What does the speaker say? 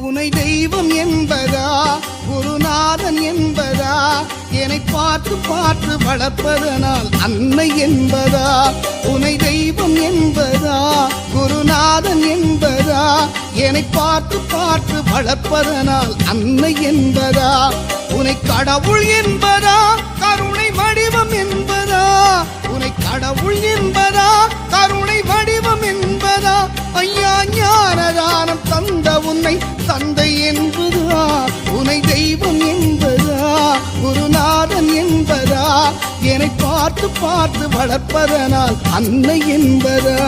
உனை தெய்வம் என்பதா குருநாதன் என்பதா என்னை பார்த்து பார்த்து வளர்ப்பதனால் அன்னை என்பதா உனை தெய்வம் என்பதா குருநாதன் என்பதா என்னை பார்த்து பார்த்து வளர்ப்பதனால் அன்னை என்பதா உனை கடவுள் என்பதா கருணை வடிவம் என்பதா உனை கடவுள் என்பதா கருணை வடிவம் என்பதா ஐயா ஞானதானம் தந்த உன்னை தந்தை என்பதா உனை தெய்வம் என்பதா குருநாதன் என்பதா என்னை பார்த்து பார்த்து வளர்ப்பதனால் அன்னை என்பதா